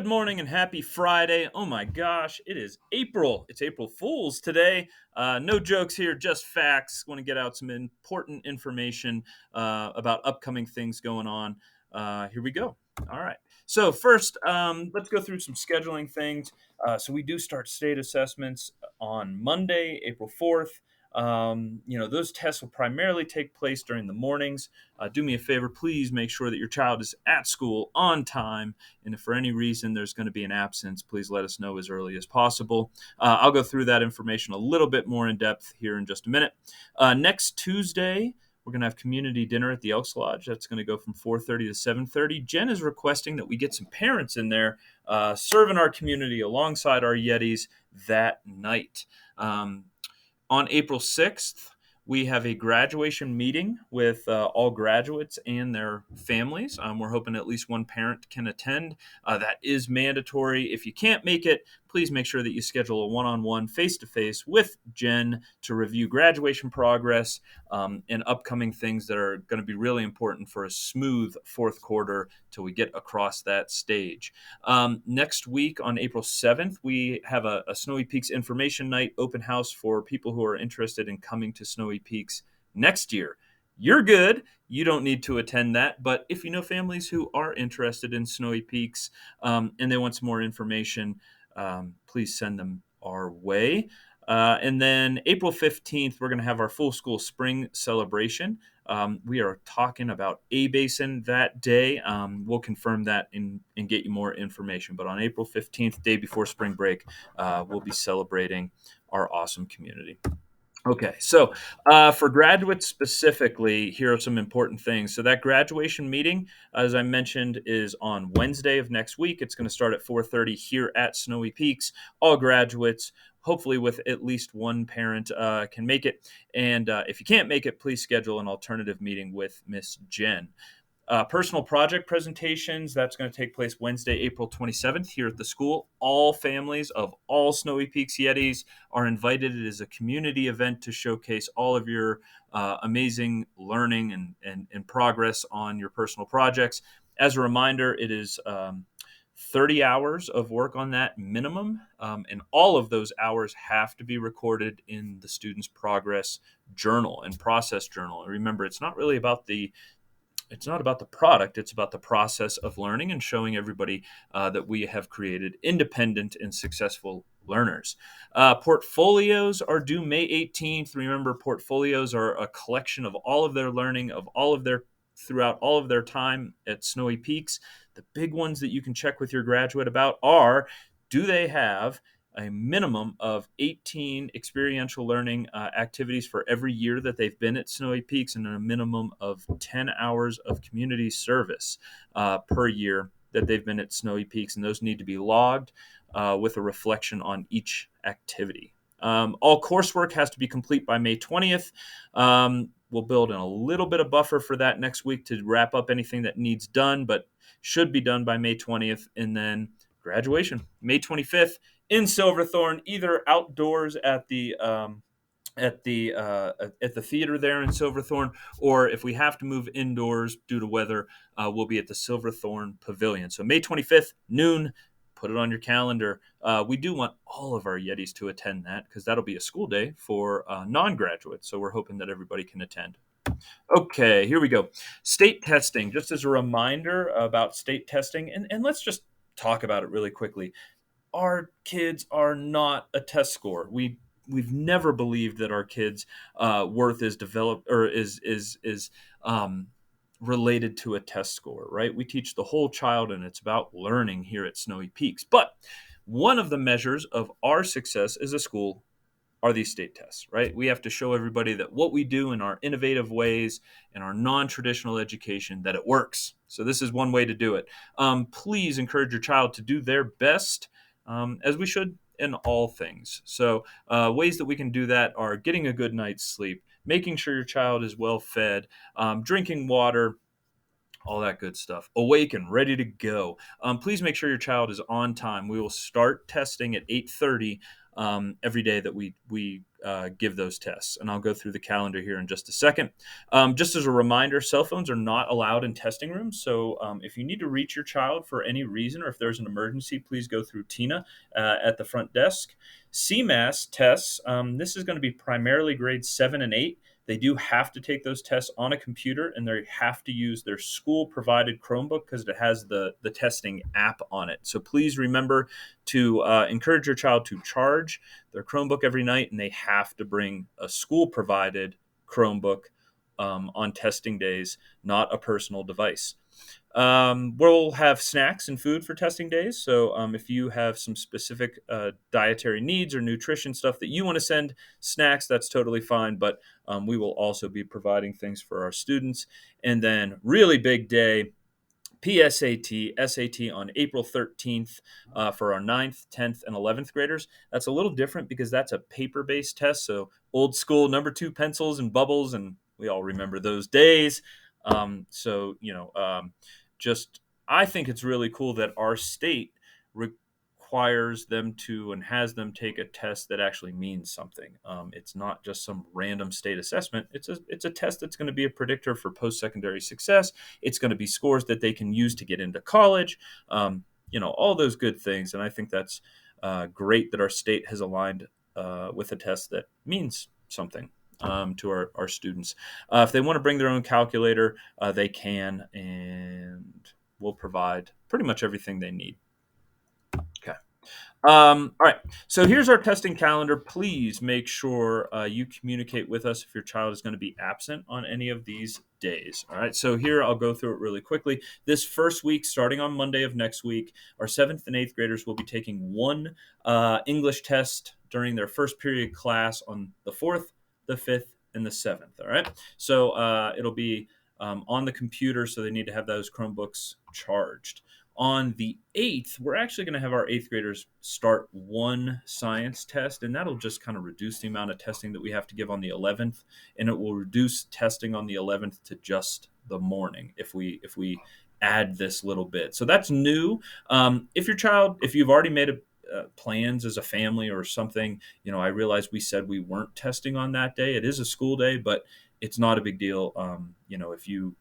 Good morning and happy Friday. Oh my gosh, it is April. It's April Fool's today. No jokes here, just facts. Want to get out some important information about upcoming things going on. Here we go. All right. So, first, let's go through some scheduling things. So, we do start state assessments on Monday, April 4th. Those tests will primarily take place during the mornings. Do me a favor, please make sure that your child is at school on time, and if for any reason there's going to be an absence, please let us know as early as possible. I'll go through that information a little bit more in depth here in just a minute. Next Tuesday, we're going to have community dinner at the Elks Lodge. That's going to go from 4:30 to 7:30. Jen is requesting that we get some parents in there serving our community alongside our Yetis that night. On April 6th, we have a graduation meeting with all graduates and their families. We're hoping at least one parent can attend. That is mandatory. If you can't make it, please make sure that you schedule a one-on-one, face-to-face with Jen to review graduation progress and upcoming things that are going to be really important for a smooth fourth quarter till we get across that stage. Next week on April 7th, we have a Snowy Peaks Information Night open house for people who are interested in coming to Snowy Peaks next year. You're good. You don't need to attend that. But if you know families who are interested in Snowy Peaks and they want some more information, please send them our way. And then April 15th, we're going to have our full school spring celebration. We are talking about A-Basin that day. We'll confirm that and get you more information. But on April 15th, day before spring break, we'll be celebrating our awesome community. Okay, so for graduates specifically, here are some important things. So that graduation meeting, as I mentioned, is on Wednesday of next week. It's going to start at 4:30 here at Snowy Peaks. All graduates, hopefully with at least one parent, can make it. And if you can't make it, please schedule an alternative meeting with Miss Jen. Personal project presentations, that's going to take place Wednesday, April 27th here at the school. All families of all Snowy Peaks Yetis are invited. It is a community event to showcase all of your amazing learning and progress on your personal projects. As a reminder, it is 30 hours of work on that minimum, and all of those hours have to be recorded in the student's progress journal and process journal. And remember, it's not about the product. It's about the process of learning and showing everybody that we have created independent and successful learners. Portfolios are due May 18th. Remember, portfolios are a collection of all of their learning, throughout all of their time at Snowy Peaks. The big ones that you can check with your graduate about are, do they have a minimum of 18 experiential learning activities for every year that they've been at Snowy Peaks, and a minimum of 10 hours of community service per year that they've been at Snowy Peaks, and those need to be logged with a reflection on each activity. All coursework has to be complete by May 20th. We'll build in a little bit of buffer for that next week to wrap up anything that needs done, but should be done by May 20th. And then graduation, May 25th in Silverthorne, either outdoors at the theater there in Silverthorne, or if we have to move indoors due to weather, we'll be at the Silverthorne Pavilion. So May 25th, noon. Put it on your calendar. We do want all of our Yetis to attend that because that'll be a school day for non-graduates. So we're hoping that everybody can attend. Okay, here we go. State testing. Just as a reminder about state testing, and let's just talk about it really quickly. Our kids are not a test score. We've never believed that our kids' worth is developed or is related to a test score, right? We teach the whole child, and it's about learning here at Snowy Peaks. But one of the measures of our success as a school are these state tests, right? We have to show everybody that what we do in our innovative ways and our non-traditional education, that it works. So this is one way to do it. Please encourage your child to do their best, as we should in all things. So ways that we can do that are getting a good night's sleep, making sure your child is well fed, drinking water, all that good stuff. Awake and ready to go. Please make sure your child is on time. We will start testing at 8:30 every day that we give those tests. And I'll go through the calendar here in just a second. Just as a reminder, cell phones are not allowed in testing rooms. So if you need to reach your child for any reason, or if there's an emergency, please go through Tina at the front desk. CMAS tests, this is going to be primarily grades 7 and 8. They do have to take those tests on a computer, and they have to use their school-provided Chromebook because it has the testing app on it. So please remember to encourage your child to charge their Chromebook every night, and they have to bring a school-provided Chromebook on testing days, not a personal device. We'll have snacks and food for testing days. So if you have some specific dietary needs or nutrition stuff that you want to send snacks, that's totally fine. But we will also be providing things for our students. And then really big day, PSAT, SAT on April 13th for our 9th, 10th, and 11th graders. That's a little different because that's a paper-based test. So old school number 2 pencils and bubbles, and we all remember those days. Just I think it's really cool that our state requires them to and has them take a test that actually means something. It's not just some random state assessment. It's a test that's going to be a predictor for post-secondary success. It's going to be scores that they can use to get into college. All those good things. And I think that's great that our state has aligned with a test that means something to our students. If they want to bring their own calculator, they can, and we'll provide pretty much everything they need. Okay. All right. So here's our testing calendar. Please make sure you communicate with us if your child is going to be absent on any of these days. All right. So here I'll go through it really quickly. This first week, starting on Monday of next week, our 7th and 8th graders will be taking one English test during their first period class on the 4th, the 5th, and the 7th. All right. So it'll be on the computer, so they need to have those Chromebooks charged. On the 8th, we're actually going to have our 8th graders start one science test, and that'll just kind of reduce the amount of testing that we have to give on the 11th, and it will reduce testing on the 11th to just the morning if we add this little bit. So that's new. If you've already made plans as a family or something, I realize we said we weren't testing on that day. It is a school day, but it's not a big deal.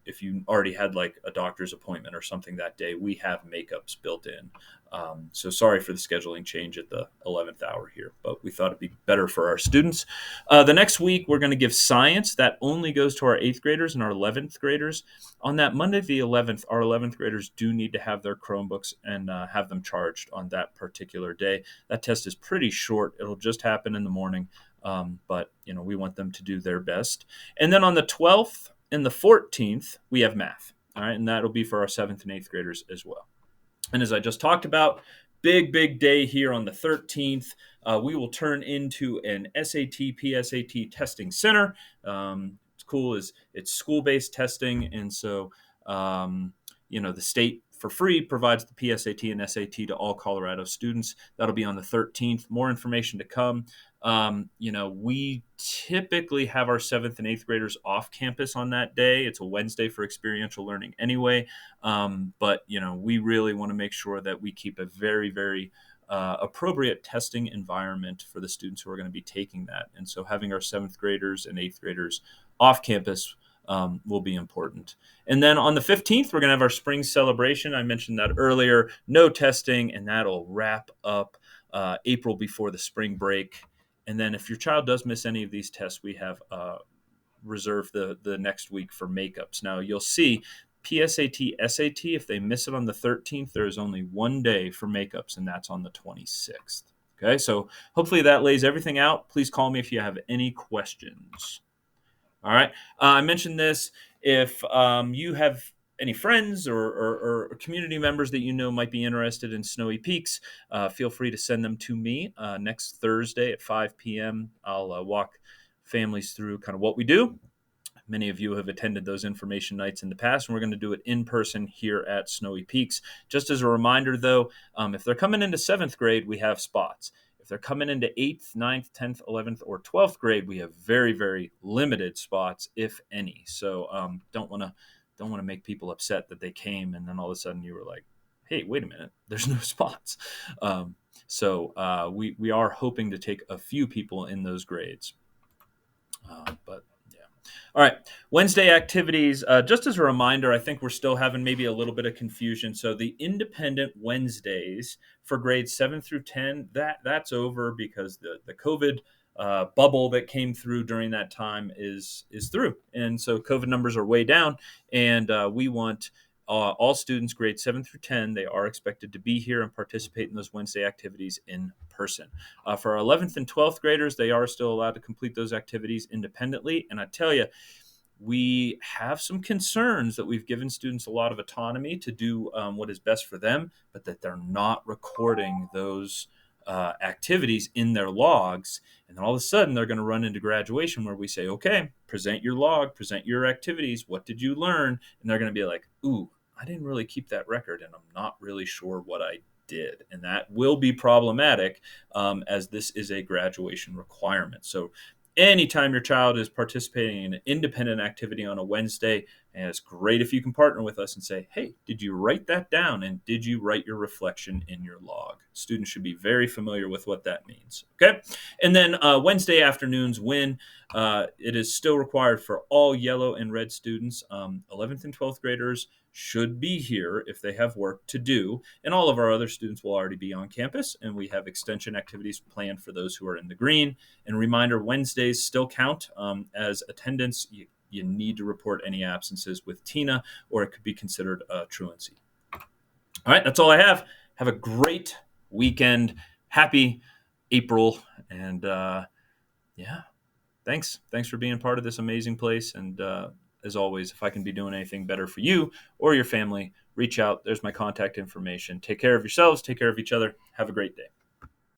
If you already had like a doctor's appointment or something that day, we have makeups built in. So sorry for the scheduling change at the 11th hour here, but we thought it'd be better for our students. The next week, we're going to give science. That only goes to our 8th graders and our 11th graders. On that Monday, the 11th, our 11th graders do need to have their Chromebooks and have them charged on that particular day. That test is pretty short. It'll just happen in the morning. But we want them to do their best. And then on the 12th and the 14th, we have math. All right. And that'll be for our 7th and 8th graders as well. And as I just talked about, big day here on the 13th. We will turn into an SAT, PSAT testing center. It's cool is it's school-based testing. And so, the state for free provides the PSAT and SAT to all Colorado students. That'll be on the 13th. More information to come. We typically have our 7th and 8th graders off campus on that day. It's a Wednesday for experiential learning anyway. But we really want to make sure that we keep a very, very appropriate testing environment for the students who are going to be taking that. And so having our 7th graders and 8th graders off campus will be important. And then on the 15th, we're going to have our spring celebration. I mentioned that earlier. No testing, and that'll wrap up April before the spring break. And then if your child does miss any of these tests, we have reserved the next week for makeups. Now, you'll see PSAT, SAT, if they miss it on the 13th, there is only one day for makeups, and that's on the 26th. Okay, so hopefully that lays everything out. Please call me if you have any questions. All right. I mentioned this. If you have any friends or community members that might be interested in Snowy Peaks, feel free to send them to me next Thursday at 5 p.m. I'll walk families through kind of what we do. Many of you have attended those information nights in the past, and we're going to do it in person here at Snowy Peaks. Just as a reminder, though, if they're coming into 7th grade, we have spots. If they're coming into 8th, 9th, 10th, 11th, or 12th grade, we have very, very limited spots, if any. So don't want to make people upset that they came and then all of a sudden you were like, hey, wait a minute, there's no spots. So we are hoping to take a few people in those grades. But yeah. All right. Wednesday activities. Just as a reminder, I think we're still having maybe a little bit of confusion. So the independent Wednesdays for grades 7 through 10, that's over because the COVID bubble that came through during that time is through, and so COVID numbers are way down, and we want. All students grades 7 through 10, they are expected to be here and participate in those Wednesday activities in person. For our 11th and 12th graders, they are still allowed to complete those activities independently. And I tell you, we have some concerns that we've given students a lot of autonomy to do what is best for them, but that they're not recording those activities in their logs. And then all of a sudden, they're going to run into graduation where we say, okay, present your log, present your activities. What did you learn? And they're going to be like, ooh, I didn't really keep that record, and I'm not really sure what I did. And that will be problematic as this is a graduation requirement. So anytime your child is participating in an independent activity on a Wednesday, and it's great if you can partner with us and say, hey, did you write that down? And did you write your reflection in your log? Students should be very familiar with what that means. Okay. And then Wednesday afternoons, when it is still required for all yellow and red students, 11th and 12th graders should be here if they have work to do. And all of our other students will already be on campus, and we have extension activities planned for those who are in the green. And reminder, Wednesdays still count as attendance. You need to report any absences with Tina, or it could be considered a truancy. All right, that's all I have. Have a great weekend. Happy April. And yeah, thanks. Thanks for being part of this amazing place. And as always, if I can be doing anything better for you or your family, reach out. There's my contact information. Take care of yourselves. Take care of each other. Have a great day.